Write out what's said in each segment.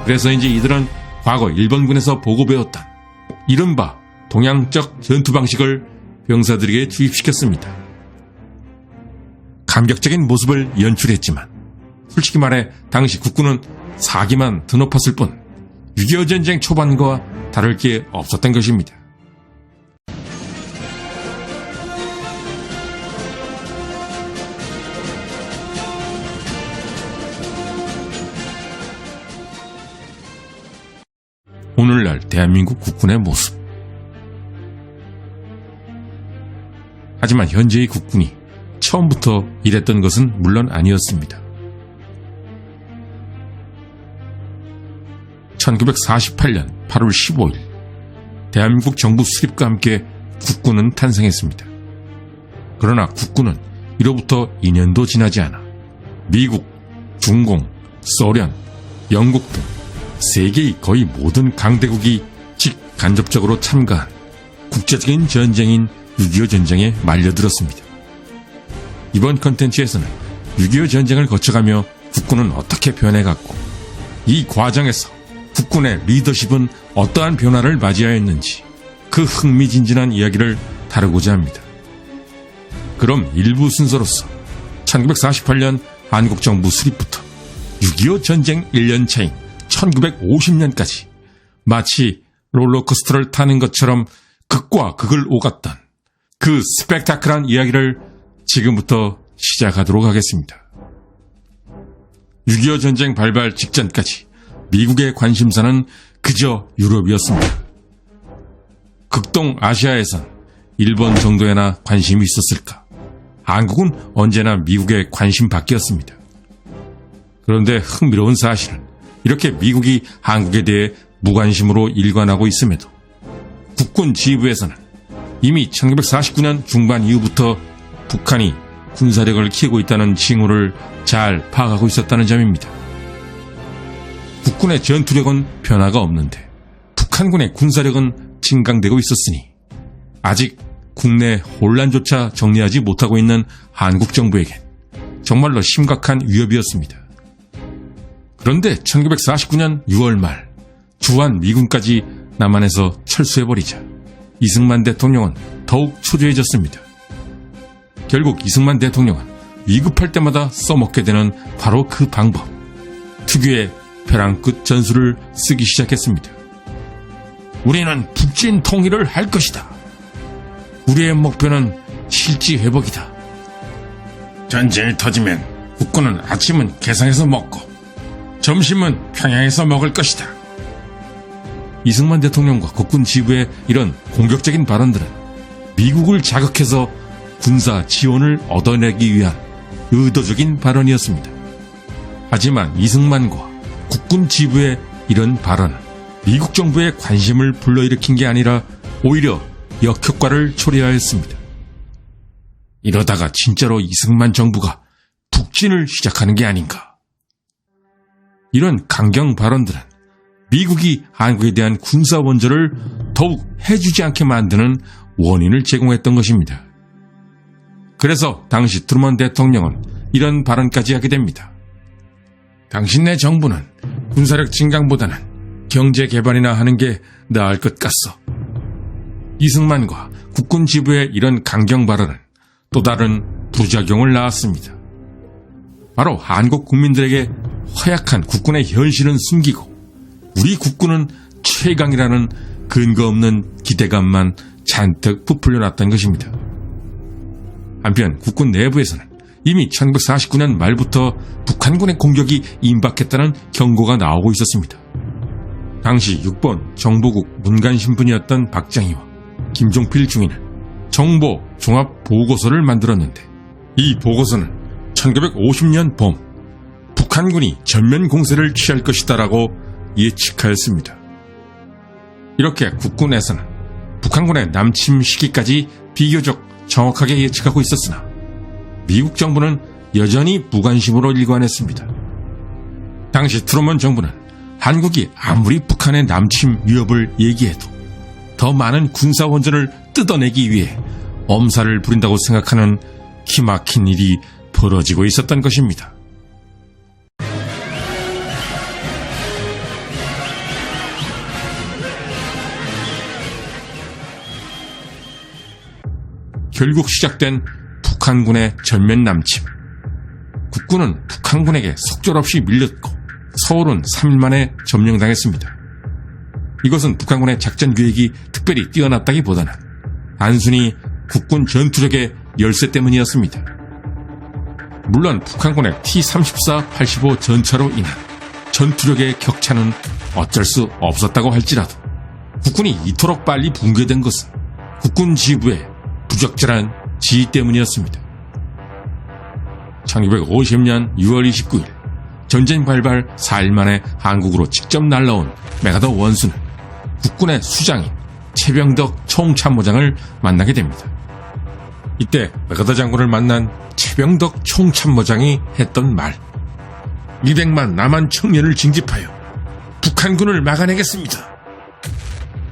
그래서인지 이들은 과거 일본군에서 보고 배웠던 이른바 동양적 전투 방식을 병사들에게 투입시켰습니다. 감격적인 모습을 연출했지만 솔직히 말해 당시 국군은 사기만 드높았을 뿐 6.25 전쟁 초반과 다를 게 없었던 것입니다. 오늘날 대한민국 국군의 모습. 하지만 현재의 국군이 처음부터 이랬던 것은 물론 아니었습니다. 1948년 8월 15일 대한민국 정부 수립과 함께 국군은 탄생했습니다. 그러나 국군은 이로부터 2년도 지나지 않아 미국, 중공, 소련, 영국 등 세계의 거의 모든 강대국이 직간접적으로 참가한 국제적인 전쟁인 6.25 전쟁에 말려들었습니다. 이번 컨텐츠에서는 6.25 전쟁을 거쳐가며 국군은 어떻게 변해갔고 이 과정에서 국군의 리더십은 어떠한 변화를 맞이하였는지 그 흥미진진한 이야기를 다루고자 합니다. 그럼 일부 순서로서 1948년 한국정부 수립부터 6.25 전쟁 1년 차인 1950년까지 마치 롤러코스터를 타는 것처럼 극과 극을 오갔던 그 스펙타클한 이야기를 지금부터 시작하도록 하겠습니다. 6.25 전쟁 발발 직전까지 미국의 관심사는 그저 유럽이었습니다. 극동 아시아에선 일본 정도에나 관심이 있었을까? 한국은 언제나 미국의 관심 밖이었습니다. 그런데 흥미로운 사실은 이렇게 미국이 한국에 대해 무관심으로 일관하고 있음에도 국군 지휘부에서는 이미 1949년 중반 이후부터 북한이 군사력을 키우고 있다는 징후를 잘 파악하고 있었다는 점입니다. 국군의 전투력은 변화가 없는데 북한군의 군사력은 증강되고 있었으니 아직 국내 혼란조차 정리하지 못하고 있는 한국 정부에겐 정말로 심각한 위협이었습니다. 그런데 1949년 6월 말 주한 미군까지 남한에서 철수해버리자 이승만 대통령은 더욱 초조해졌습니다. 결국 이승만 대통령은 위급할 때마다 써먹게 되는 바로 그 방법, 특유의 벼랑끝 전술을 쓰기 시작했습니다. 우리는 북진 통일을 할 것이다. 우리의 목표는 실지 회복이다. 전쟁이 터지면 국군은 아침은 개성에서 먹고 점심은 평양에서 먹을 것이다. 이승만 대통령과 국군 지휘부의 이런 공격적인 발언들은 미국을 자극해서 군사 지원을 얻어내기 위한 의도적인 발언이었습니다. 하지만 이승만과 국군 지휘부의 이런 발언은 미국 정부의 관심을 불러일으킨 게 아니라 오히려 역효과를 초래하였습니다. 이러다가 진짜로 이승만 정부가 북진을 시작하는 게 아닌가. 이런 강경 발언들은 미국이 한국에 대한 군사 원조를 더욱 해주지 않게 만드는 원인을 제공했던 것입니다. 그래서 당시 트루먼 대통령은 이런 발언까지 하게 됩니다. 당신네 정부는 군사력 증강보다는 경제 개발이나 하는 게 나을 것 같소. 이승만과 국군 지부의 이런 강경 발언은 또 다른 부작용을 낳았습니다. 바로 한국 국민들에게 허약한 국군의 현실은 숨기고 우리 국군은 최강이라는 근거 없는 기대감만 잔뜩 부풀려 놨던 것입니다. 한편 국군 내부에서는 이미 1949년 말부터 북한군의 공격이 임박했다는 경고가 나오고 있었습니다. 당시 6번 정보국 문관신분이었던 박장희와 김종필 중위는 정보 종합 보고서를 만들었는데 이 보고서는 1950년 봄 북한군이 전면 공세를 취할 것이다라고 예측하였습니다. 이렇게 국군에서는 북한군의 남침 시기까지 비교적 정확하게 예측하고 있었으나 미국 정부는 여전히 무관심으로 일관했습니다. 당시 트루먼 정부는 한국이 아무리 북한의 남침 위협을 얘기해도 더 많은 군사 원전을 뜯어내기 위해 엄살을 부린다고 생각하는 기막힌 일이 벌어지고 있었던 것입니다. 결국 시작된 북한군의 전면 남침. 국군은 북한군에게 속절없이 밀렸고 서울은 3일 만에 점령당했습니다. 이것은 북한군의 작전 계획이 특별히 뛰어났다기보다는 단순히 국군 전투력의 열세 때문이었습니다. 물론 북한군의 T-34-85 전차로 인한 전투력의 격차는 어쩔 수 없었다고 할지라도 국군이 이토록 빨리 붕괴된 것은 국군 지휘부의 부적절한 지휘 때문이었습니다. 1950년 6월 29일 전쟁 발발 4일 만에 한국으로 직접 날라온 메가더 원수는 국군의 수장인 최병덕 총참모장을 만나게 됩니다. 이때 메가더 장군을 만난 최병덕 총참모장이 했던 말, 200만 남한 청년을 징집하여 북한군을 막아내겠습니다.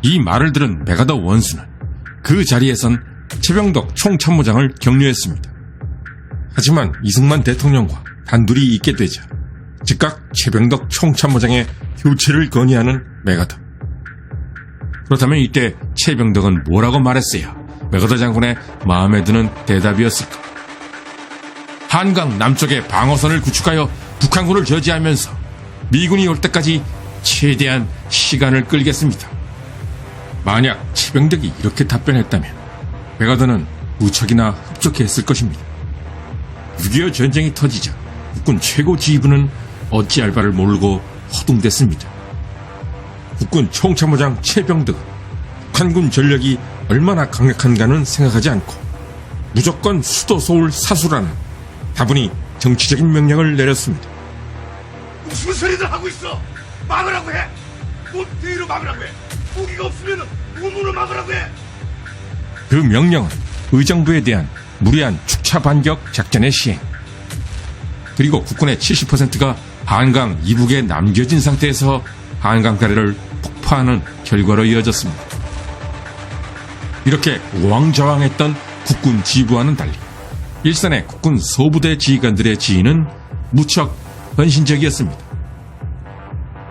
이 말을 들은 메가더 원수는 그 자리에선 최병덕 총참모장을 격려했습니다. 하지만 이승만 대통령과 단둘이 있게 되자 즉각 최병덕 총참모장의 교체를 건의하는 메가더. 그렇다면 이때 최병덕은 뭐라고 말했어야 메가더 장군의 마음에 드는 대답이었을까? 한강 남쪽에 방어선을 구축하여 북한군을 저지하면서 미군이 올 때까지 최대한 시간을 끌겠습니다. 만약 최병덕이 이렇게 답변했다면 메가더는 무척이나 흡족해했을 것입니다. 6.25 전쟁이 터지자 국군 최고 지휘부는 어찌할 바를 모르고 허둥댔습니다. 국군 총참모장 최병덕은 북한군 전력이 얼마나 강력한가는 생각하지 않고 무조건 수도 서울 사수라는 다분히 정치적인 명령을 내렸습니다. 무슨 소리들 하고 있어? 막으라고 해! 못 대의로 막으라고 해! 무기가 없으면 우문을 막으라고 해! 그 명령은 의정부에 대한 무리한 축차 반격 작전의 시행, 그리고 국군의 70%가 한강 이북에 남겨진 상태에서 한강 다리를 폭파하는 결과로 이어졌습니다. 이렇게 우왕좌왕했던 국군 지휘부와는 달리 일선의 국군 소부대 지휘관들의 지휘는 무척 헌신적이었습니다.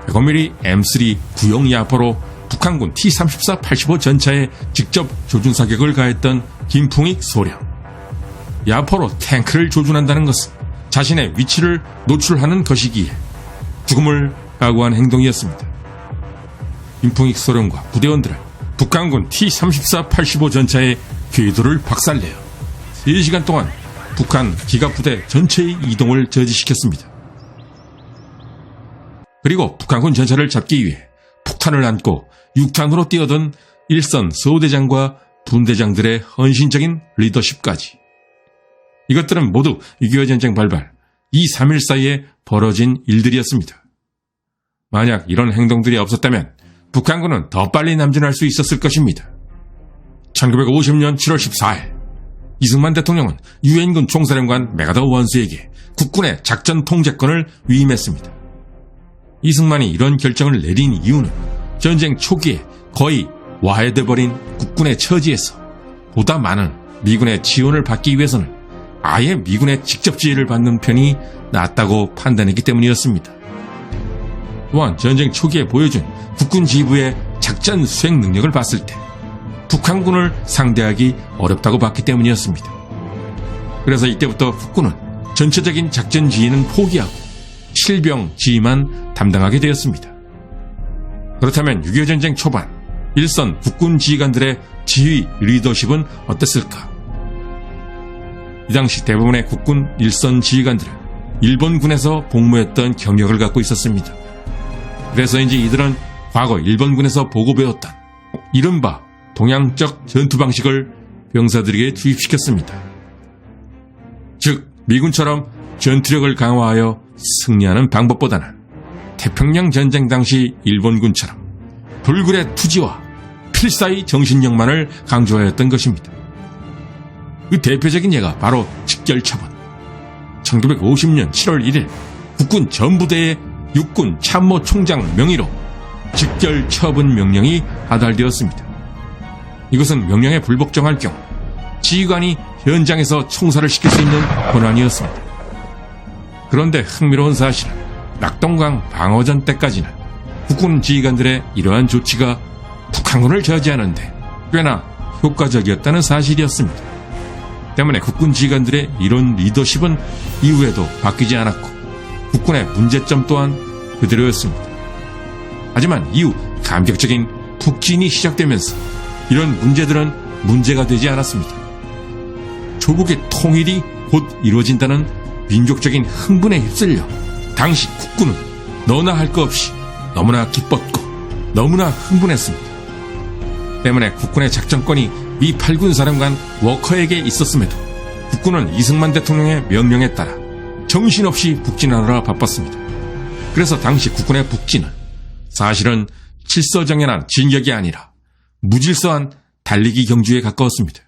105mm M3 구형 야포로 북한군 T-34-85 전차에 직접 조준 사격을 가했던 김풍익 소령. 야포로 탱크를 조준한다는 것은 자신의 위치를 노출하는 것이기에 죽음을 각오한 행동이었습니다. 김풍익 소령과 부대원들은 북한군 T-34-85 전차의 궤도를 박살내어 3시간 동안 북한 기갑부대 전체의 이동을 저지시켰습니다. 그리고 북한군 전차를 잡기 위해 폭탄을 안고 육탄으로 뛰어든 일선 소대장과 분대장들의 헌신적인 리더십까지. 이것들은 모두 6.25 전쟁 발발 2-3일 사이에 벌어진 일들이었습니다. 만약 이런 행동들이 없었다면 북한군은 더 빨리 남진할 수 있었을 것입니다. 1950년 7월 14일 이승만 대통령은 유엔군 총사령관 메가더 원수에게 국군의 작전 통제권을 위임했습니다. 이승만이 이런 결정을 내린 이유는 전쟁 초기에 거의 와해돼버린 국군의 처지에서 보다 많은 미군의 지원을 받기 위해서는 아예 미군의 직접 지휘를 받는 편이 낫다고 판단했기 때문이었습니다. 또한 전쟁 초기에 보여준 국군 지휘부의 작전 수행 능력을 봤을 때 북한군을 상대하기 어렵다고 봤기 때문이었습니다. 그래서 이때부터 국군은 전체적인 작전 지휘는 포기하고 실병 지휘만 담당하게 되었습니다. 그렇다면 6.25 전쟁 초반 일선 국군 지휘관들의 지휘 리더십은 어땠을까? 이 당시 대부분의 국군 일선 지휘관들은 일본군에서 복무했던 경력을 갖고 있었습니다. 그래서인지 이들은 과거 일본군에서 보고 배웠던 이른바 동양적 전투 방식을 병사들에게 투입시켰습니다. 즉 미군처럼 전투력을 강화하여 승리하는 방법보다는 태평양 전쟁 당시 일본군처럼 불굴의 투지와 필사의 정신력만을 강조하였던 것입니다. 그 대표적인 예가 바로 직결처분. 1950년 7월 1일 국군 전부대의 육군 참모총장 명의로 직결처분 명령이 하달되었습니다. 이것은 명령에 불복종할 경우 지휘관이 현장에서 총살을 시킬 수 있는 권한이었습니다. 그런데 흥미로운 사실은 낙동강 방어전 때까지는 국군 지휘관들의 이러한 조치가 북한군을 저지하는데 꽤나 효과적이었다는 사실이었습니다. 때문에 국군 지휘관들의 이런 리더십은 이후에도 바뀌지 않았고 국군의 문제점 또한 그대로였습니다. 하지만 이후 감격적인 북진이 시작되면서 이런 문제들은 문제가 되지 않았습니다. 조국의 통일이 곧 이루어진다는 민족적인 흥분에 휩쓸려 당시 국군은 너나 할 것 없이 너무나 기뻤고 너무나 흥분했습니다. 때문에 국군의 작전권이 미 8군 사령관 워커에게 있었음에도 국군은 이승만 대통령의 명령에 따라 정신없이 북진하느라 바빴습니다. 그래서 당시 국군의 북진은 사실은 칠서정연한 진격이 아니라 무질서한 달리기 경주에 가까웠습니다.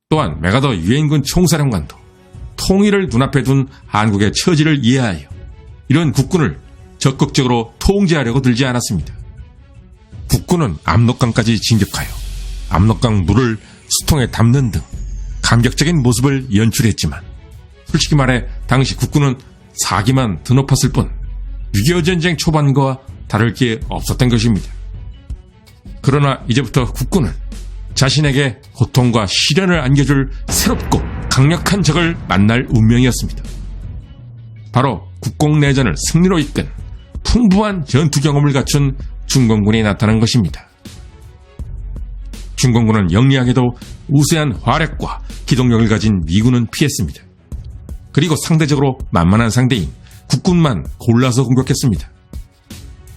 또한 메가더 유엔군 총사령관도 통일을 눈앞에 둔 한국의 처지를 이해하여 이런 국군을 적극적으로 통제하려고 들지 않았습니다. 국군은 압록강까지 진격하여 압록강 물을 수통에 담는 등 감격적인 모습을 연출했지만 솔직히 말해 당시 국군은 사기만 드높았을 뿐 6.25 전쟁 초반과 다를 게 없었던 것입니다. 그러나 이제부터 국군은 자신에게 고통과 시련을 안겨줄 새롭고 강력한 적을 만날 운명이었습니다. 바로 국공내전을 승리로 이끈 풍부한 전투 경험을 갖춘 중공군이 나타난 것입니다. 중공군은 영리하게도 우세한 화력과 기동력을 가진 미군은 피했습니다. 그리고 상대적으로 만만한 상대인 국군만 골라서 공격했습니다.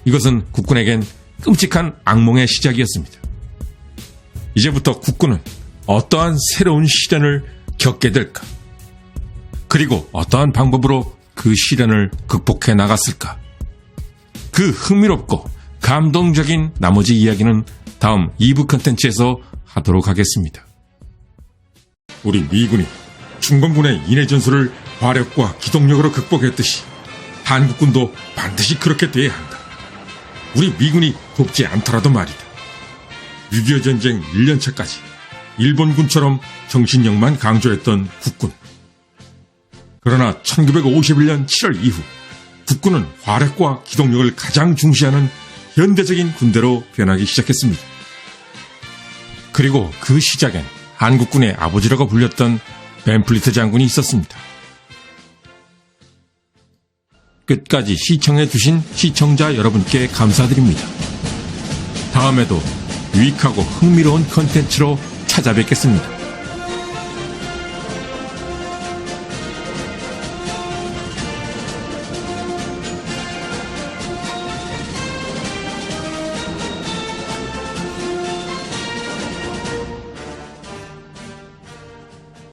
이것은 국군에겐 끔찍한 악몽의 시작이었습니다. 이제부터 국군은 어떠한 새로운 시련을 겪게 될까? 그리고 어떠한 방법으로 그 시련을 극복해 나갔을까? 그 흥미롭고 감동적인 나머지 이야기는 다음 2부 컨텐츠에서 하도록 하겠습니다. 우리 미군이 중공군의 인해 전술을 화력과 기동력으로 극복했듯이 한국군도 반드시 그렇게 돼야 한다. 우리 미군이 돕지 않더라도 말이다. 6.25 전쟁 1년차까지 일본군처럼 정신력만 강조했던 국군. 그러나 1951년 7월 이후 국군은 화력과 기동력을 가장 중시하는 현대적인 군대로 변하기 시작했습니다. 그리고 그 시작엔 한국군의 아버지라고 불렸던 벤플리트 장군이 있었습니다. 끝까지 시청해주신 시청자 여러분께 감사드립니다. 다음에도 유익하고 흥미로운 컨텐츠로 찾아뵙겠습니다.